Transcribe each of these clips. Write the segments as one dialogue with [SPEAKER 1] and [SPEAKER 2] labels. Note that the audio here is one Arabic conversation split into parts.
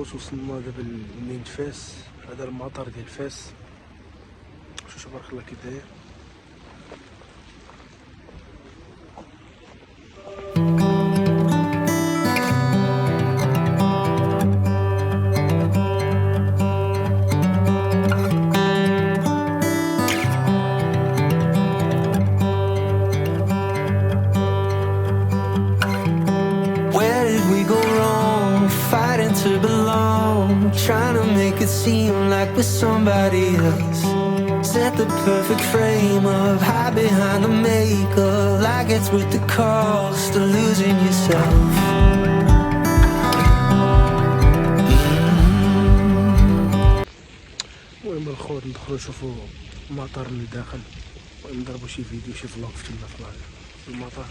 [SPEAKER 1] الخوت وصلنا دابا لمدينة فاس. هذا المطار ديال فاس، شوف تبارك الله كي داير.
[SPEAKER 2] To belong, trying to make it seem like we're somebody else. Set the perfect frame of hide behind the makeup, like it's worth the cost of losing yourself.
[SPEAKER 1] المهم الخوت ندخلو نشوفو المطار من الداخل، ونضربو شي فيديو شي فلوق تما في المطار.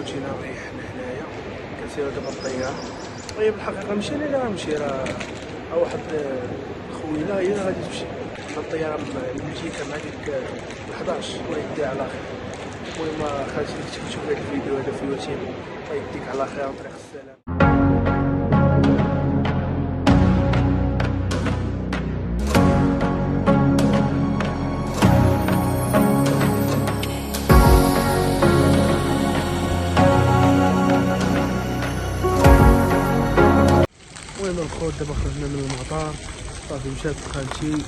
[SPEAKER 1] جينا ريحنا هنايا كنسيرو دابا الطياره. هي بالحقيقه ماشي انا اللي غنمشي، راه واحد خوينا هي اللي غادي تمشي. الطياره متيكه مع ديك 11 الله يديها على خير. المهم خالتي اللي كتشوف هذا الفيديو هذا في اليوتيوب الله يديك على خير وطريق السلام. المهم الخوت دابا خرجنا من المطار، صافي مشات خالتي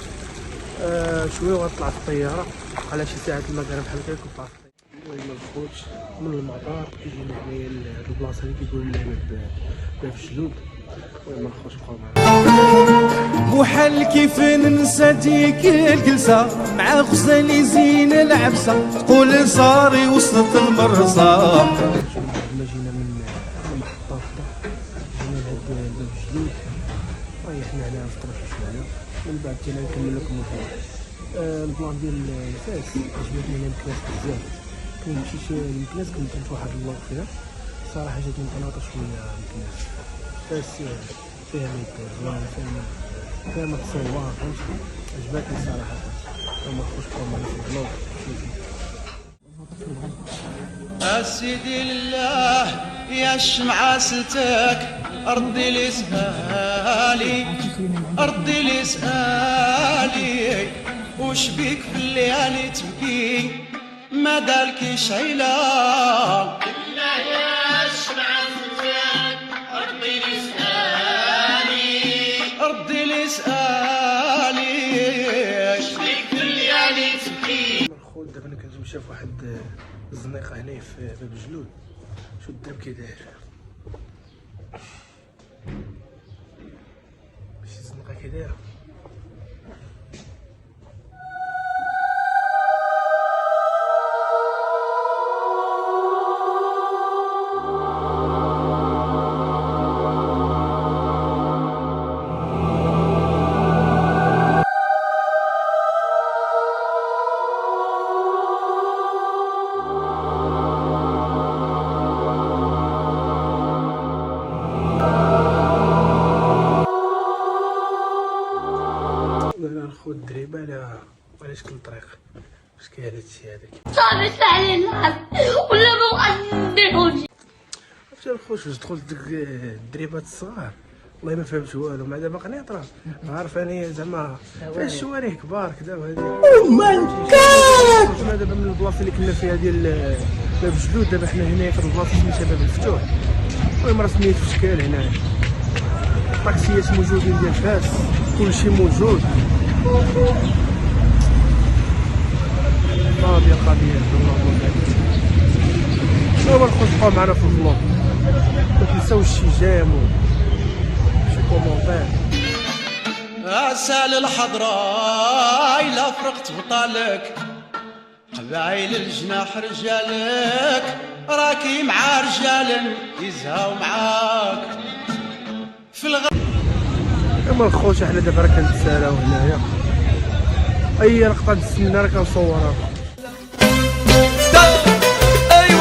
[SPEAKER 1] شويه وغتطلع في الطياره على شي ساعه المغرب بحال هكاك وطلع في الطياره. المهم الخوت من المطار كيجينا هنايا لهاد البلاصه اللي كيقولوا لنا باب جلود. المهم الخوت بقاو معنا.
[SPEAKER 3] وحال كيف ننسى ديك الجلسه مع غزالي زين العبسه، تقول صاري وصلت المرصه.
[SPEAKER 1] جينا من المحطه جينا لهاد باب جلود، ريحنا هنا فطرنا شويه، من بعد جينا نكمل لكم البلان ديال فاس. عجبتني هنا المكناس بزاف، كاين شي المكناس كنت في واحد اللوك فيها صراحه جاتني متناطه شويه. المكناس فاس فيها ميدير زوين، فيها ما تصور، فهمتي؟ عجبتني الصراحه فاس. وما نخرجش معنا في البلوك.
[SPEAKER 3] اسيدي لله يا الشمعة سلتك، ردي لي سؤالي ردي لي سؤالي، وش بيك في الليالي تبكي ما دالك شعيلة؟ لا يا الشمعة سلتك ردي لي سؤالي ردي لي سؤالي، وش بيك في الليالي تبكي.
[SPEAKER 1] الخوت دابا انا كنمشي في واحد الزنيقه هنا في باب جلود. شو الدرب كي داير، شي زنقه كي دايره. الخوت الدريبه على شكل الطريق باش كاين هادشي هذاك
[SPEAKER 4] صافي عليه الناس ولا ما نديروش.
[SPEAKER 1] عرفتي الخوت واش دخلت ديك الدريبات الصغار والله ما فهمت والو. مع دابا قنيطره عارف انا زعما فيها الشوارع كبار كدا وهادي. او ماي جاد خرجنا دابا من البلاصه اللي كنا فيها ديال باب جلود. دابا حنا هنا في البلاصه سميتها باب الفتوح. المهم راه سميتو في شكال هنايا، الطاكسيات موجودين ديال فاس، كلشي موجود. قضية هو الخوت بقاو معنا في الفلوق. ما تنساوش شي جيم وشي كومونتير.
[SPEAKER 3] اسال الحضره الا فرقت بطالك، قبايل الجناح رجالك راكي مع رجال يزهاو معاك في
[SPEAKER 1] اما الخوت حنا دابا راه كنتسالاو هنايا، اي لقطه تسنى راه كنصورها.
[SPEAKER 3] ايوا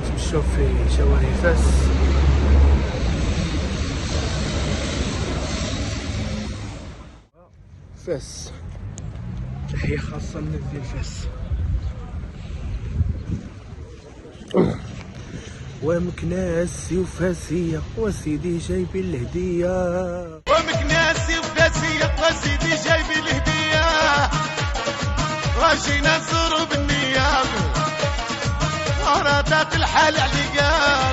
[SPEAKER 1] كنتمشاو في شوارع فاس. فاس تحية خاصة للناس ديال فاس. ومكناسي وفاسية وسيدي جايبين الهدية.
[SPEAKER 3] ومكناسي وفاسية وسيدي جايبين الهدية. راجينا نزورو بالنية ورادات الحال عليا.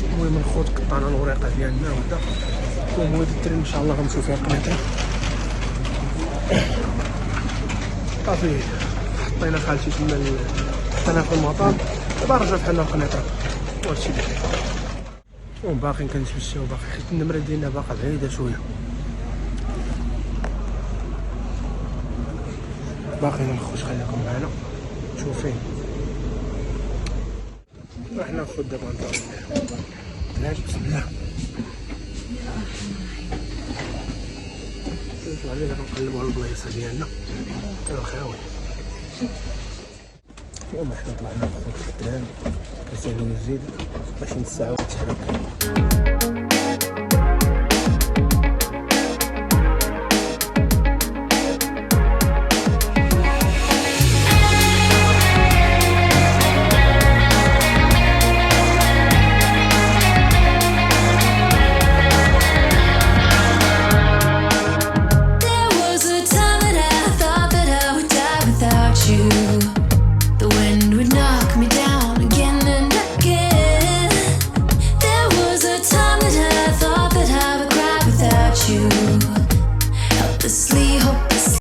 [SPEAKER 1] المهم الخوت قطعنا الوريقه ديالنا وهذا وهو الترين ان شاء الله غنمشيو فيها القنيطره. صافي حطينا خالتي تما حطينا في المطار دابا رجع بحالنا القنيطره وهادشي اللي كاين. وباقيين كنتمشاو باقي حيت النمره ديالنا باقا بعيده شويه. باقيين الخوت خليكم معنا شوفين. وحنا الخوت دابا نطلعو بسم الله. نطلع علينا كنقلبو على البلايص ديالنا الخاوي. المهم حنا طلعنا في التران كنسالي نزيد باش نساعدو التحرك.